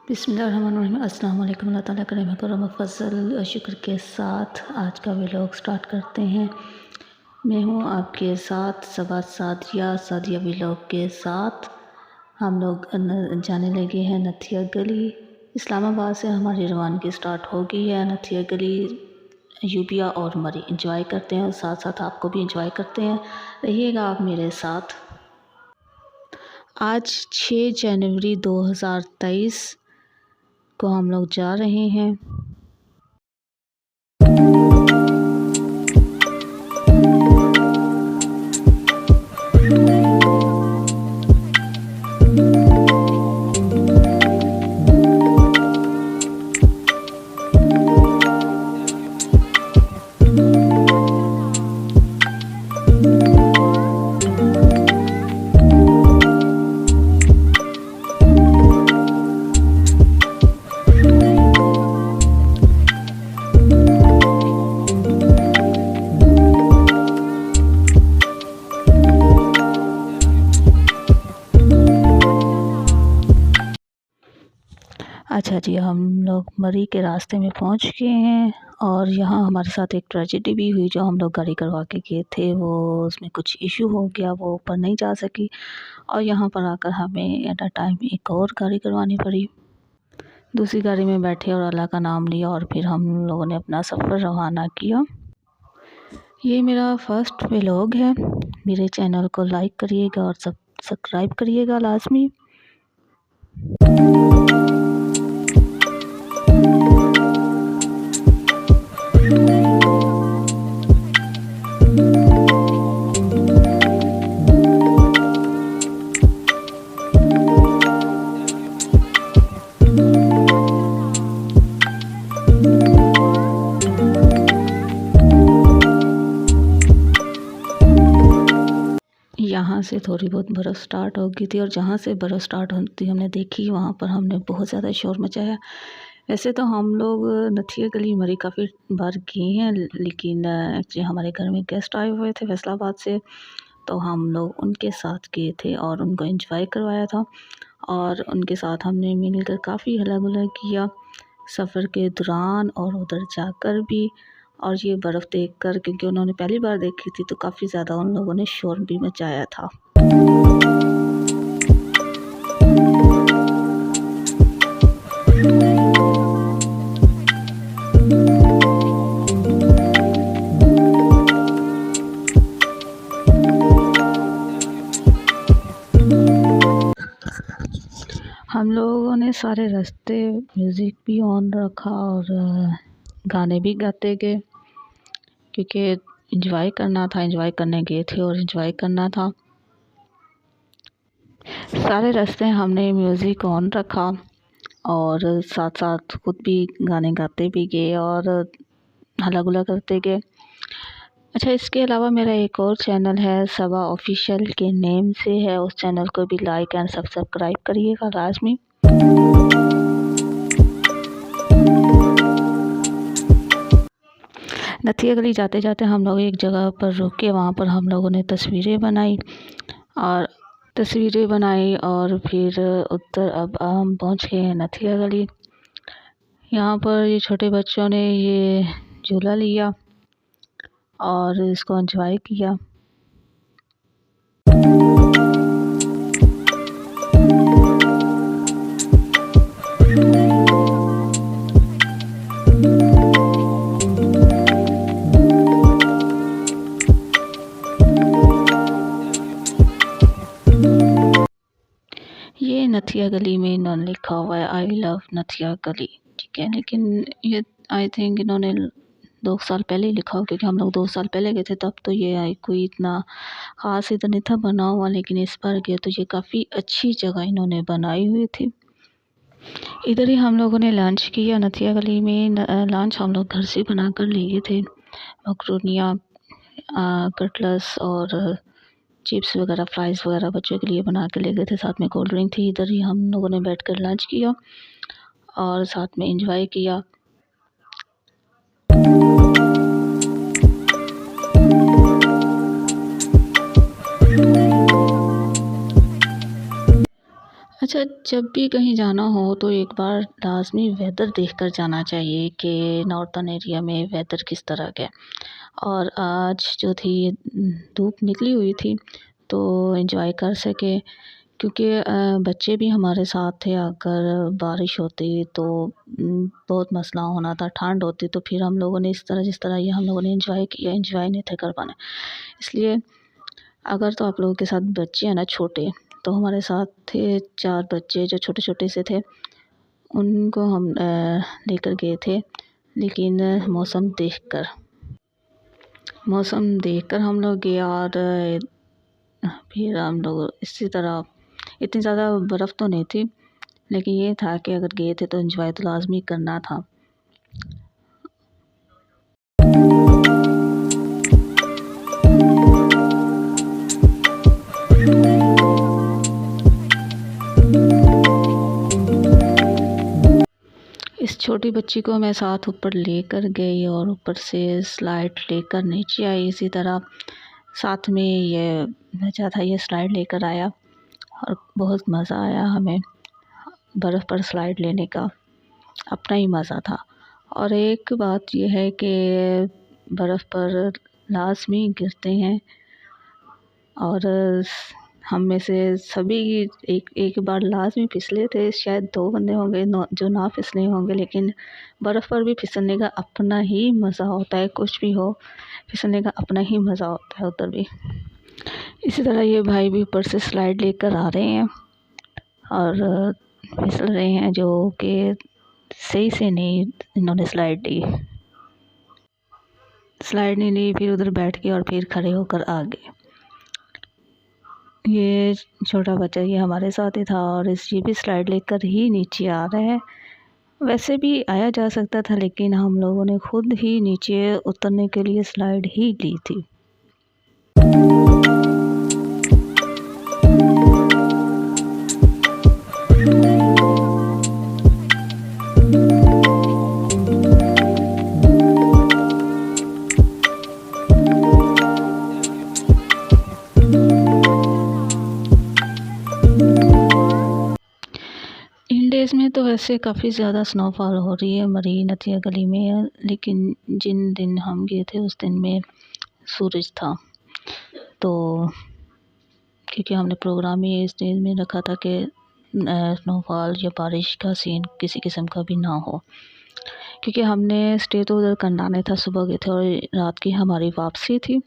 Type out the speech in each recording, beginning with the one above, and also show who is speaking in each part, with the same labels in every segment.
Speaker 1: बिस्मिल्लाहिर्रहमानिर्रहीम। अस्सलाम वालेकुम। अल्लाह ताला का रहमत और फज़ल शुक्र के साथ आज का व्लॉग स्टार्ट करते हैं। मैं हूँ आपके साथ सादिया व्लॉग के साथ। हम लोग जाने लगे हैं नथिया गली। इस्लामाबाद से हमारी रवानगी स्टार्ट हो गई है। नथिया गली यूबिया और मरी इंजॉय करते हैं और साथ साथ आपको भी इंजॉय करते हैं। रहिएगा आप मेरे साथ। आज 6 जनवरी 2023 को हम लोग जा रहे हैं। अच्छा जी, हम लोग मरी के रास्ते में पहुंच गए हैं और यहाँ हमारे साथ एक ट्रेजेडी भी हुई। जो हम लोग गाड़ी करवा के गए थे वो उसमें कुछ इशू हो गया, वो ऊपर नहीं जा सकी और यहाँ पर आकर हमें एट अ टाइम एक और गाड़ी करवानी पड़ी। दूसरी गाड़ी में बैठे और अल्लाह का नाम लिया और फिर हम लोगों ने अपना सफ़र रवाना किया। ये मेरा फर्स्ट व्लॉग है। मेरे चैनल को लाइक करिएगा और सब्सक्राइब करिएगा लाजमी। यहाँ से थोड़ी बहुत बर्फ़ स्टार्ट हो गई थी और जहाँ से बर्फ़ स्टार्ट होती हमने देखी वहाँ पर हमने बहुत ज़्यादा शोर मचाया। वैसे तो हम लोग नथिया गली मरी काफ़ी बार गए हैं, लेकिन एक्चुअली हमारे घर में गेस्ट आए हुए थे फैसलाबाद से, तो हम लोग उनके साथ गए थे और उनको एंजॉय करवाया था और उनके साथ हमने मिलकर काफ़ी हल्ला गुल्ला किया सफ़र के दौरान और उधर जाकर भी। और ये बर्फ़ देखकर, क्योंकि उन्होंने पहली बार देखी थी, तो काफ़ी ज़्यादा उन लोगों ने शोर भी मचाया था। हम लोगों ने सारे रास्ते म्यूज़िक भी ऑन रखा और गाने भी गाते गए, क्योंकि एंजॉय करना था, एंजॉय करने गए थे और एंजॉय करना था। सारे रास्ते हमने म्यूज़िक ऑन रखा और साथ साथ खुद भी गाने गाते भी गए और हल्ला गुल्ला करते गए। अच्छा, इसके अलावा मेरा एक और चैनल है सबा ऑफिशियल के नेम से है, उस चैनल को भी लाइक एंड सब्सक्राइब करिएगा लाजमी। नथिया गली जाते जाते हम लोग एक जगह पर रुके, वहाँ पर हम लोगों ने तस्वीरें बनाई और फिर उधर अब हम पहुँच गए हैं नथिया गली। यहाँ पर ये छोटे बच्चों ने ये झूला लिया और इसको एंजॉय किया। ये नथिया गली में इन्होंने लिखा हुआ है आई लव नथिया गली, ठीक है, लेकिन ये आई थिंक इन्होंने 2 साल पहले ही लिखा हो, क्योंकि हम लोग 2 साल पहले गए थे तब तो ये कोई इतना ख़ास इधर नहीं था बना हुआ, लेकिन इस बार गए तो ये काफ़ी अच्छी जगह इन्होंने बनाई हुई थी। इधर ही हम लोगों ने लंच किया नथिया गली में। लंच हम लोग घर से बना कर लिए थे, मकरोनिया, कटलेट्स और चिप्स वगैरह, फ्राइज़ वगैरह बच्चों के लिए बना के ले गए थे, साथ में कोल्ड ड्रिंक थी। इधर ही हम लोगों ने बैठकर लंच किया और साथ में एंजॉय किया। अच्छा, जब भी कहीं जाना हो तो एक बार लाज़मी वेदर देखकर जाना चाहिए कि नॉर्थर्न एरिया में वेदर किस तरह का है। और आज जो थी धूप निकली हुई थी तो एंजॉय कर सके, क्योंकि बच्चे भी हमारे साथ थे। अगर बारिश होती तो बहुत मसला होना था, ठंड होती तो फिर हम लोगों ने इस तरह जिस तरह ये हम लोगों ने एंजॉय किया, एंजॉय नहीं थे कर पाने। इसलिए अगर तो आप लोगों के साथ बच्चे हैं ना छोटे, तो हमारे साथ थे 4 बच्चे जो छोटे-छोटे से थे, उनको हम लेकर गए थे। लेकिन मौसम देखकर हम लोग गए, और फिर हम लोग इसी तरह इतनी ज़्यादा बर्फ़ तो नहीं थी, लेकिन ये था कि अगर गए थे तो एंजॉय तो लाज़मी करना था। इस छोटी बच्ची को मैं साथ ऊपर लेकर गई और ऊपर से स्लाइड लेकर नीचे आई। इसी तरह साथ में ये बच्चा था, ये स्लाइड लेकर आया और बहुत मज़ा आया हमें बर्फ़ पर स्लाइड लेने का, अपना ही मज़ा था। और एक बात ये है कि बर्फ़ पर लाज़मी गिरते हैं, और हम में से सभी एक एक बार लाज़मी फिसले थे। शायद 2 बंदे होंगे जो ना फिसले होंगे, लेकिन बर्फ़ पर भी फिसलने का अपना ही मज़ा होता है। कुछ भी हो, फिसलने का अपना ही मज़ा होता है उधर भी। इसी तरह ये भाई भी ऊपर से स्लाइड लेकर आ रहे हैं और फिसल रहे हैं, जो कि सही से नहीं इन्होंने स्लाइड नहीं ली। फिर उधर बैठ के और फिर खड़े होकर आ गए। ये छोटा बच्चा ये हमारे साथ ही था, और ये भी स्लाइड लेकर ही नीचे आ रहा है। वैसे भी आया जा सकता था, लेकिन हम लोगों ने खुद ही नीचे उतरने के लिए स्लाइड ही ली थी। इन डेज़ में तो वैसे काफ़ी ज़्यादा स्नोफॉल हो रही है मरी नथिया गली में, लेकिन जिन दिन हम गए थे उस दिन में सूरज था। तो क्योंकि हमने प्रोग्राम ही इस दिन में रखा था कि स्नोफॉल या बारिश का सीन किसी किस्म का भी ना हो, क्योंकि हमने स्टे तो उधर करना नहीं था। सुबह गए थे और रात की हमारी वापसी थी।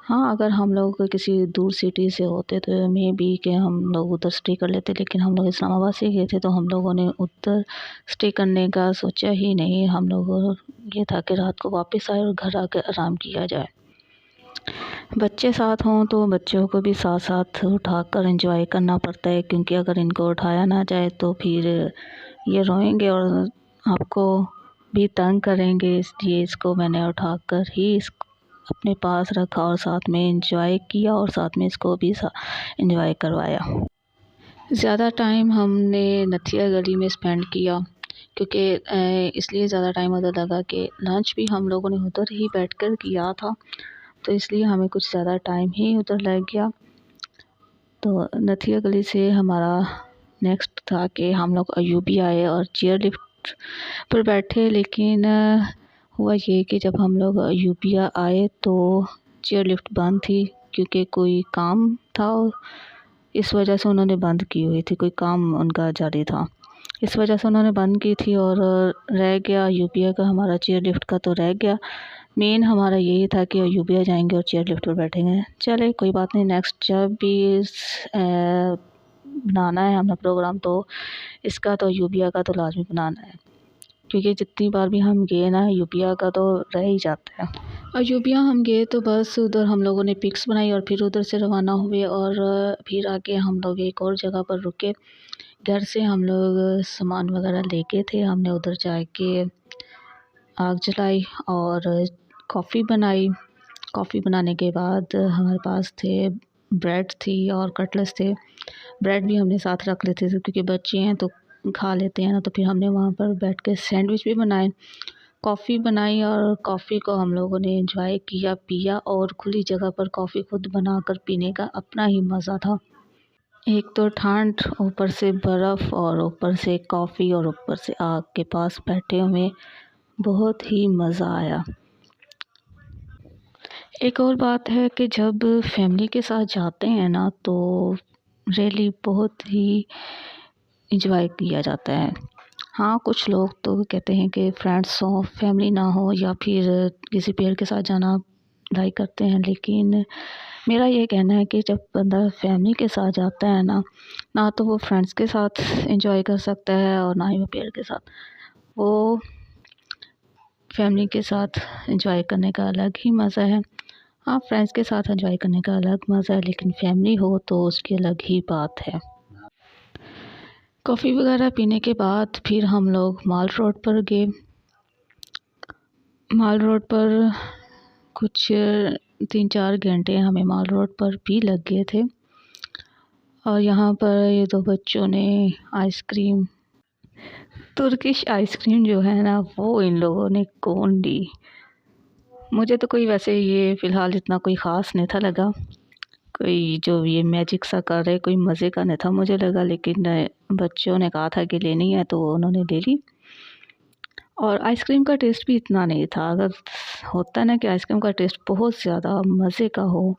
Speaker 1: हाँ, अगर हम लोग किसी दूर सिटी से होते तो मे बी कि हम लोग उधर स्टे कर लेते, लेकिन हम लोग इस्लामाबाद से गए थे तो हम लोगों ने उधर स्टे करने का सोचा ही नहीं। हम लोगों ये था कि रात को वापस आए और घर आकर आराम किया जाए। बच्चे साथ हों तो बच्चों को भी साथ साथ उठाकर एंजॉय करना पड़ता है, क्योंकि अगर इनको उठाया ना जाए तो फिर ये रोएंगे और आपको भी तंग करेंगे। इसलिए इसको मैंने उठाकर ही अपने पास रखा और साथ में एंजॉय किया, और साथ में इसको भी एंजॉय करवाया। ज़्यादा टाइम हमने नथिया गली में स्पेंड किया, क्योंकि इसलिए ज़्यादा टाइम उधर लगा कि लंच भी हम लोगों ने उधर ही बैठकर किया था, तो इसलिए हमें कुछ ज़्यादा टाइम ही उधर लग गया। तो नथिया गली से हमारा नेक्स्ट था कि हम लोग अयूबी आए और चेयर लिफ्ट पर बैठे, लेकिन हुआ ये कि जब हम लोग अयूबिया आए तो चेयर लिफ्ट बंद थी, क्योंकि कोई काम था और इस वजह से उन्होंने बंद की हुई थी। कोई काम उनका जारी था, इस वजह से उन्होंने बंद की थी, और रह गया अयूबिया का हमारा चेयर लिफ्ट का तो रह गया। मेन हमारा यही था कि अयूबिया जाएंगे और चेयर लिफ्ट पर बैठेंगे। चले कोई बात नहीं, नेक्स्ट जब भी बनाना है हमें प्रोग्राम, तो इसका तो अयूबिया का तो लाजमी बनाना है, क्योंकि जितनी बार भी हम गए ना अयूबिया का तो रह ही जाता है। अयूबिया हम गए तो बस उधर हम लोगों ने पिक्स बनाई और फिर उधर से रवाना हुए, और फिर आके हम लोग एक और जगह पर रुके। घर से हम लोग सामान वगैरह लेके थे। हमने उधर जाके आग जलाई और कॉफ़ी बनाई। कॉफ़ी बनाने के बाद हमारे पास थे ब्रेड थी और कटलेट्स थे। ब्रेड भी हमने साथ रख लेते थे, क्योंकि बच्चे हैं तो खा लेते हैं ना, तो फिर हमने वहाँ पर बैठ के सैंडविच भी बनाए, कॉफ़ी बनाई, और कॉफ़ी को हम लोगों ने एंजॉय किया, पिया, और खुली जगह पर कॉफ़ी खुद बनाकर पीने का अपना ही मज़ा था। एक तो ठंड, ऊपर से बर्फ़ और ऊपर से कॉफ़ी और ऊपर से आग के पास बैठे हुए, बहुत ही मज़ा आया। एक और बात है कि जब फैमिली के साथ जाते हैं ना तो रियली बहुत ही एंजॉय किया जाता है। हाँ, कुछ लोग तो कहते हैं कि फ्रेंड्स हों, फैमिली ना हो या फिर किसी पेड़ के साथ जाना लाइक करते हैं, लेकिन मेरा ये कहना है कि जब बंदा फैमिली के साथ जाता है ना, ना तो वो फ्रेंड्स के साथ एंजॉय कर सकता है और ना ही वो पेड़ के साथ। वो फैमिली के साथ एंजॉय करने का अलग ही मज़ा है। हाँ, फ्रेंड्स के साथ एंजॉय करने का अलग मज़ा है, लेकिन फैमिली हो तो उसकी अलग ही बात है। कॉफ़ी वगैरह पीने के बाद फिर हम लोग माल रोड पर गए। माल रोड पर कुछ 3-4 घंटे हमें माल रोड पर भी लग गए थे। और यहाँ पर ये 2 बच्चों ने आइसक्रीम, तुर्किश आइसक्रीम जो है ना, वो इन लोगों ने कौन ली। मुझे तो कोई वैसे ये फ़िलहाल इतना कोई ख़ास नहीं था लगा। कोई जो ये मैजिक सा कर रहे, कोई मज़े का नहीं था मुझे लगा, लेकिन बच्चों ने कहा था कि लेनी है तो उन्होंने ले ली। और आइसक्रीम का टेस्ट भी इतना नहीं था। अगर होता है ना कि आइसक्रीम का टेस्ट बहुत ज़्यादा मज़े का हो,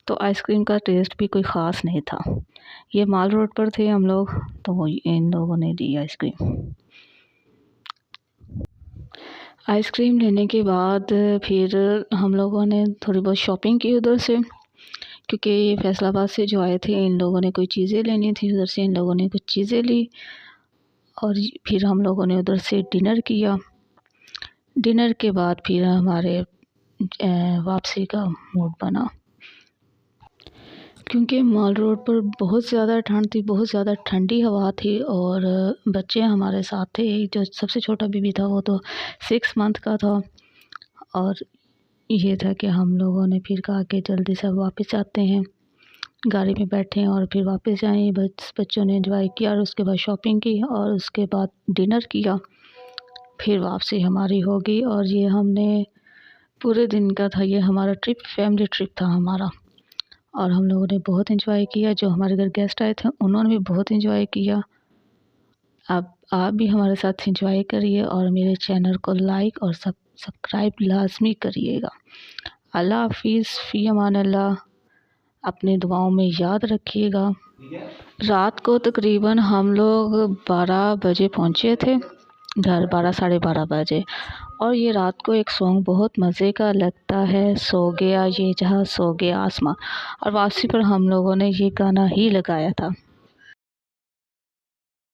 Speaker 1: तो आइसक्रीम का टेस्ट भी कोई ख़ास नहीं था। ये माल रोड पर थे हम लोग, तो इन लोगों ने ली आइसक्रीम। आइसक्रीम लेने के बाद फिर हम लोगों ने थोड़ी बहुत शॉपिंग की उधर से, क्योंकि ये फैसलाबाद से जो आए थे इन लोगों ने कोई चीज़ें लेनी थी, उधर से इन लोगों ने कुछ चीज़ें ली। और फिर हम लोगों ने उधर से डिनर किया। डिनर के बाद फिर हमारे वापसी का मूड बना, क्योंकि मॉल रोड पर बहुत ज़्यादा ठंड थी, बहुत ज़्यादा ठंडी हवा थी। और बच्चे हमारे साथ थे, जो सबसे छोटा बेबी था वो तो 6 मंथ का था। और ये था कि हम लोगों ने फिर कहा कि जल्दी से वापस आते हैं, गाड़ी में बैठे और फिर वापस आए। बच्चों ने एंजॉय किया और उसके बाद शॉपिंग की और उसके बाद डिनर किया। फिर वापसी हमारी हो गई और ये हमने पूरे दिन का था, ये हमारा ट्रिप फैमिली ट्रिप था हमारा। और हम लोगों ने बहुत एंजॉय किया, जो हमारे घर गेस्ट आए थे उन्होंने भी बहुत एंजॉय किया। अब आप भी हमारे साथ एंजॉय करिए और मेरे चैनल को लाइक और सब्सक्राइब लाजमी करिएगा। अल्लाह हाफिज़, फ़ी अमान अल्लाह। अपनी दुआओं में याद रखिएगा। रात को तकरीबन हम लोग 12 बजे पहुँचे थे घर, 12 साढ़े 12 बजे। और ये रात को एक सॉन्ग बहुत मज़े का लगता है, सो गया ये जहाँ सो गया आसमां। और वापसी पर हम लोगों ने ये गाना ही लगाया था।